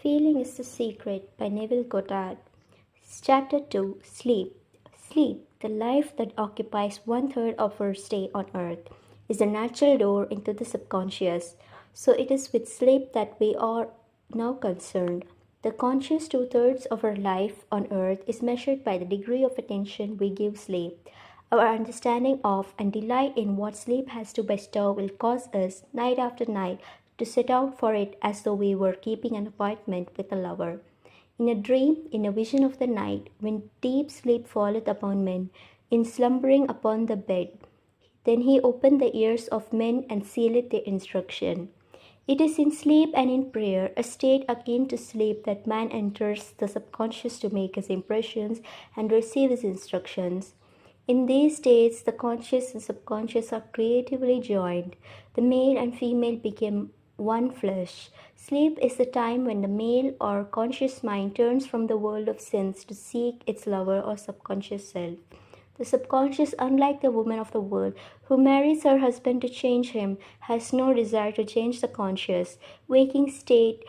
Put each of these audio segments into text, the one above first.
Feeling is the Secret by Neville Goddard. Chapter 2. Sleep. Sleep, the life that occupies one third of our stay on earth, is the natural door into the subconscious. So it is with sleep that we are now concerned. The conscious two-thirds of our life on earth is measured by the degree of attention we give sleep. Our understanding of and delight in what sleep has to bestow will cause us, night after night, to set out for it as though we were keeping an appointment with a lover. In a dream, in a vision of the night, when deep sleep falleth upon men, in slumbering upon the bed, then he opened the ears of men and sealeth their instruction. It is in sleep and in prayer, a state akin to sleep, that man enters the subconscious to make his impressions and receive his instructions. In these states, the conscious and subconscious are creatively joined. The male and female become one flesh. Sleep is the time when the male or conscious mind turns from the world of sense to seek its lover or subconscious self. The subconscious, unlike the woman of the world, who marries her husband to change him, has no desire to change the conscious, waking state,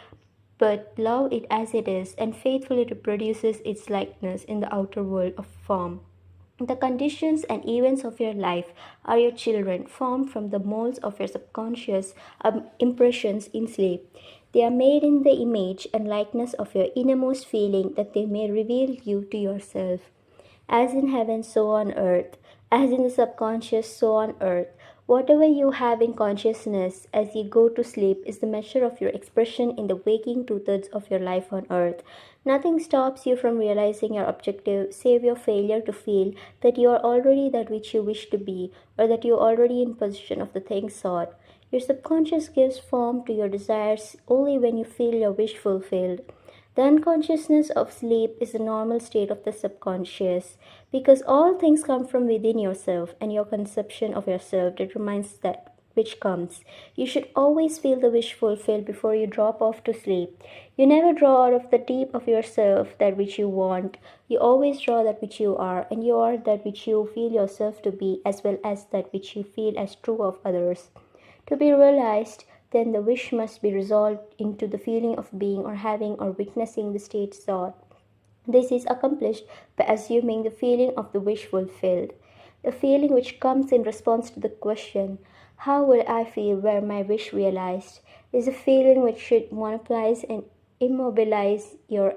but love it as it is and faithfully reproduces its likeness in the outer world of form. The conditions and events of your life are your children, formed from the molds of your subconscious impressions in sleep. They are made in the image and likeness of your innermost feeling, that they may reveal you to yourself. As in heaven, so on earth. As in the subconscious, so on earth. Whatever you have in consciousness as you go to sleep is the measure of your expression in the waking two-thirds of your life on earth. Nothing stops you from realizing your objective, save your failure to feel that you are already that which you wish to be, or that you are already in possession of the things sought. Your subconscious gives form to your desires only when you feel your wish fulfilled. The unconsciousness of sleep is the normal state of the subconscious, because all things come from within yourself, and your conception of yourself determines that which comes. You should always feel the wish fulfilled before you drop off to sleep. You never draw out of the deep of yourself that which you want. You always draw that which you are, and you are that which you feel yourself to be, as well as that which you feel as true of others. To be realized, then the wish must be resolved into the feeling of being or having or witnessing the state sought. This is accomplished by assuming the feeling of the wish fulfilled. The feeling which comes in response to the question, how will I feel were my wish realized, is a feeling which should monopolize and immobilize your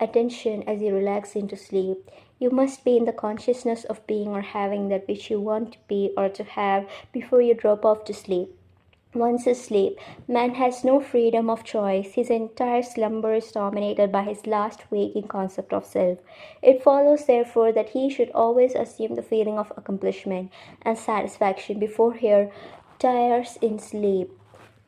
attention as you relax into sleep. You must be in the consciousness of being or having that which you want to be or to have before you drop off to sleep. Once asleep, man has no freedom of choice. His entire slumber is dominated by his last waking concept of self. It follows, therefore, that he should always assume the feeling of accomplishment and satisfaction before he retires in sleep.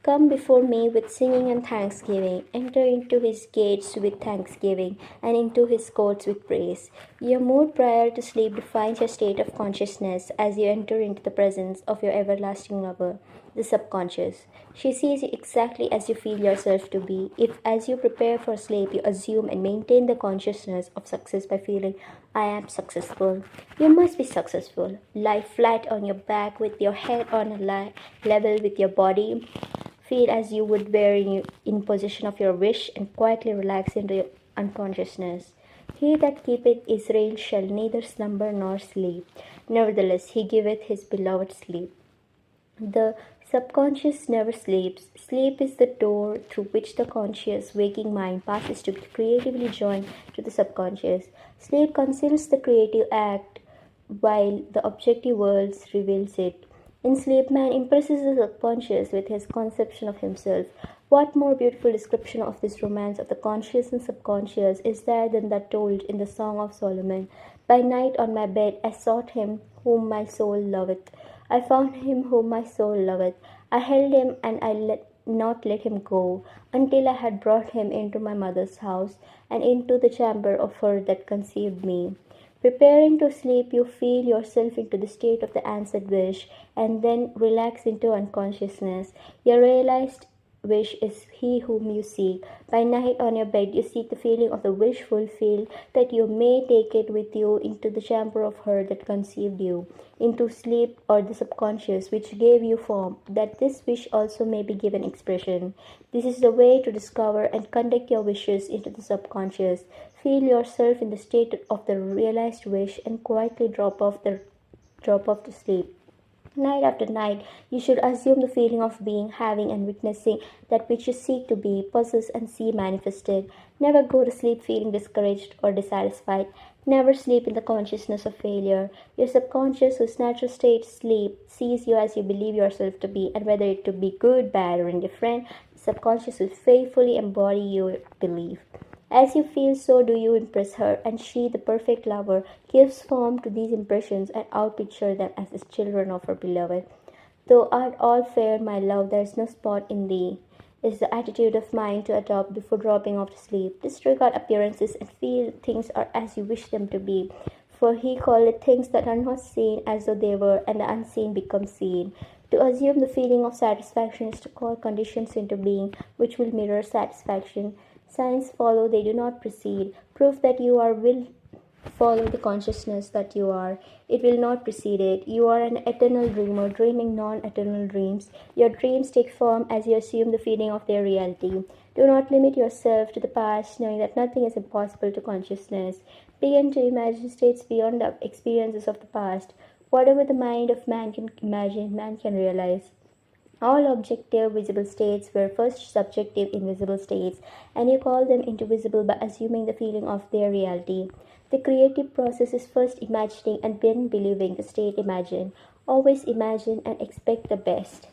Come before me with singing and thanksgiving. Enter into his gates with thanksgiving, and into his courts with praise. Your mood prior to sleep defines your state of consciousness as you enter into the presence of your everlasting lover, the subconscious. She sees you exactly as you feel yourself to be. If, as you prepare for sleep, you assume and maintain the consciousness of success by feeling, I am successful, you must be successful. Lie flat on your back with your head on a level with your body. Feel as you would were in possession of your wish, and quietly relax into your unconsciousness. He that keepeth Israel shall neither slumber nor sleep. Nevertheless, he giveth his beloved sleep. The subconscious never sleeps. Sleep is the door through which the conscious, waking mind passes to creatively join to the subconscious. Sleep conceals the creative act, while the objective world reveals it. In sleep, man impresses the subconscious with his conception of himself. What more beautiful description of this romance of the conscious and subconscious is there than that told in the Song of Solomon? By night on my bed I sought him whom my soul loveth. I found him whom my soul loveth. I held him, and I not let him go, until I had brought him into my mother's house, and into the chamber of her that conceived me. Preparing to sleep, you feel yourself into the state of the answered wish, and then relax into unconsciousness. Your realized wish is he whom you seek. By night on your bed, you seek the feeling of the wish fulfilled, that you may take it with you into the chamber of her that conceived you, into sleep or the subconscious which gave you form, that this wish also may be given expression. This is the way to discover and conduct your wishes into the subconscious. Feel yourself in the state of the realized wish and quietly drop off to sleep. Night after night, you should assume the feeling of being, having, and witnessing that which you seek to be, possess, and see manifested. Never go to sleep feeling discouraged or dissatisfied. Never sleep in the consciousness of failure. Your subconscious, whose natural state is sleep, sees you as you believe yourself to be, and whether it to be good, bad, or indifferent, the subconscious will faithfully embody your belief. As you feel, so do you impress her, and she, the perfect lover, gives form to these impressions and outpicture them as the children of her beloved. Thou art all fair, my love, there is no spot in thee, is the attitude of mind to adopt before dropping off to sleep. Disregard appearances and feel things are as you wish them to be. For he calleth things that are not seen as though they were, and the unseen become seen. To assume the feeling of satisfaction is to call conditions into being which will mirror satisfaction. Signs follow, they do not precede. Proof that you are will follow the consciousness that you are. It will not precede it. You are an eternal dreamer, dreaming non-eternal dreams. Your dreams take form as you assume the feeling of their reality. Do not limit yourself to the past, knowing that nothing is impossible to consciousness. Begin to imagine states beyond the experiences of the past. Whatever the mind of man can imagine, man can realize. All objective visible states were first subjective invisible states, and you call them into visible by assuming the feeling of their reality. The creative process is first imagining and then believing the state imagined. Always imagine and expect the best.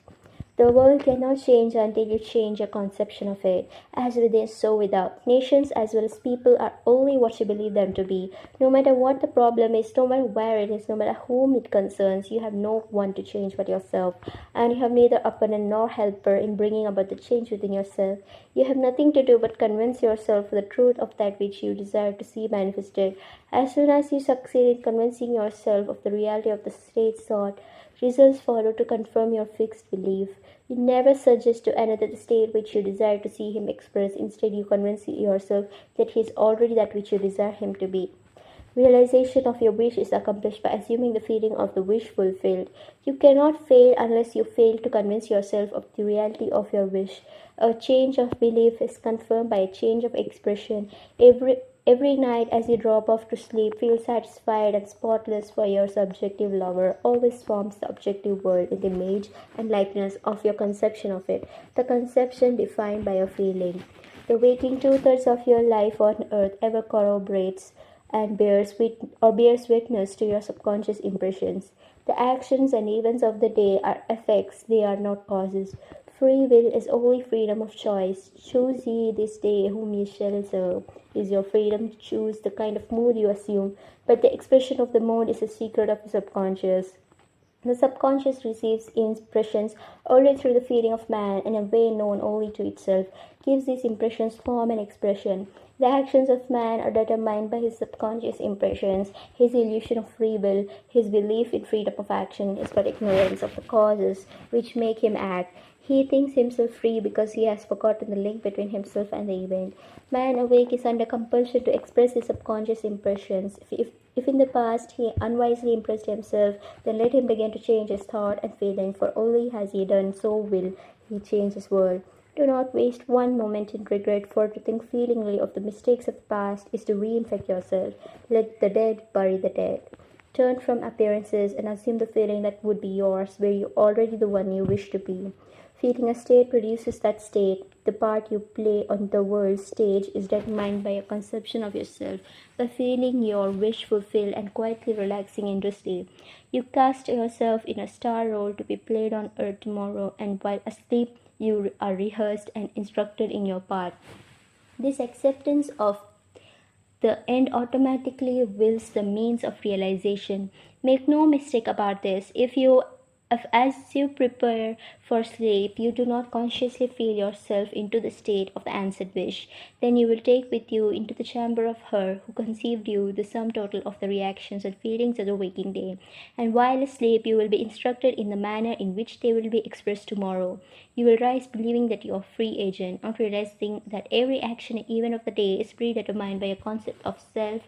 The world cannot change until you change your conception of it. As within, so without. Nations as well as people are only what you believe them to be. No matter what the problem is, no matter where it is, no matter whom it concerns, you have no one to change but yourself. And you have neither opponent nor helper in bringing about the change within yourself. You have nothing to do but convince yourself of the truth of that which you desire to see manifested. As soon as you succeed in convincing yourself of the reality of the state sought, results follow to confirm your fixed belief. You never suggest to another the state which you desire to see him express. Instead, you convince yourself that he is already that which you desire him to be. Realization of your wish is accomplished by assuming the feeling of the wish fulfilled. You cannot fail unless you fail to convince yourself of the reality of your wish. A change of belief is confirmed by a change of expression. Every night as you drop off to sleep, feel satisfied and spotless, for your subjective lover always forms the objective world in the image and likeness of your conception of it, the conception defined by your feeling. The waking two-thirds of your life on earth ever corroborates and bears witness to your subconscious impressions. The actions and events of the day are effects, they are not causes. Free will is only freedom of choice. Choose ye this day whom ye shall serve. Is your freedom to choose the kind of mood you assume, but the expression of the mood is a secret of the subconscious. The subconscious receives impressions only through the feeling of man in a way known only to itself, gives these impressions form and expression. The actions of man are determined by his subconscious impressions, his illusion of free will, his belief in freedom of action is but ignorance of the causes which make him act. He thinks himself free because he has forgotten the link between himself and the event. Man awake is under compulsion to express his subconscious impressions. If in the past he unwisely impressed himself, then let him begin to change his thought and feeling, for only has he done so will he change his world. Do not waste one moment in regret, for to think feelingly of the mistakes of the past is to reinfect yourself. Let the dead bury the dead. Turn from appearances and assume the feeling that would be yours, were you already the one you wish to be. Feeling a state produces that state. The part you play on the world's stage is determined by your conception of yourself. By feeling your wish fulfilled and quietly relaxing into sleep, you cast yourself in a star role to be played on earth tomorrow, and while asleep, you are rehearsed and instructed in your part. This acceptance of the end automatically wills the means of realization. Make no mistake about this. If you As you prepare for sleep, you do not consciously feel yourself into the state of the answered wish. Then you will take with you into the chamber of her who conceived you the sum total of the reactions and feelings of the waking day. And while asleep, you will be instructed in the manner in which they will be expressed tomorrow. You will rise believing that you are free agent, not realizing that every action and event of the day is predetermined by a concept of self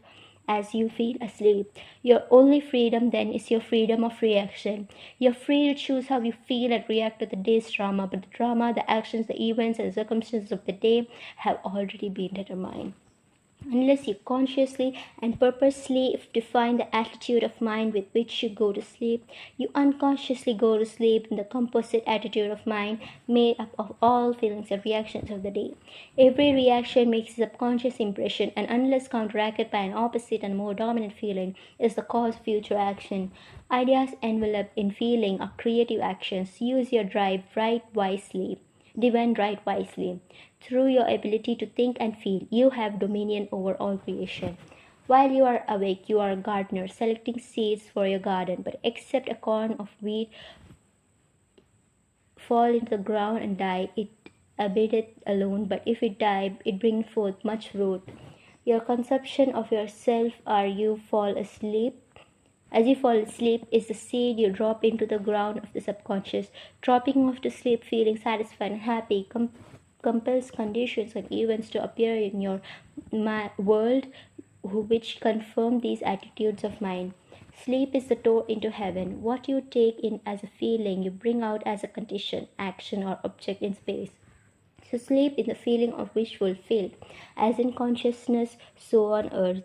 as you feel asleep. Your only freedom then is your freedom of reaction. You're free to choose how you feel and react to the day's drama, but the drama, the actions, the events, and the circumstances of the day have already been determined. Unless you consciously and purposely define the attitude of mind with which you go to sleep, you unconsciously go to sleep in the composite attitude of mind made up of all feelings and reactions of the day. Every reaction makes a subconscious impression, and unless counteracted by an opposite and more dominant feeling, is the cause of future action. Ideas enveloped in feeling are creative actions. Use your drive right wisely. Divine right wisely. Through your ability to think and feel, you have dominion over all creation. While you are awake, you are a gardener selecting seeds for your garden, but except a corn of wheat fall into the ground and die, it abideth alone, but if it die, it bringeth forth much fruit. Your conception of yourself as you fall asleep is the seed you drop into the ground of the subconscious. Dropping off to sleep feeling satisfied and happy compels conditions and events to appear in your world which confirm these attitudes of mind. Sleep is the door into heaven. What you take in as a feeling, you bring out as a condition, action, or object in space. So sleep is the feeling of wish fulfilled, as in consciousness, so on earth.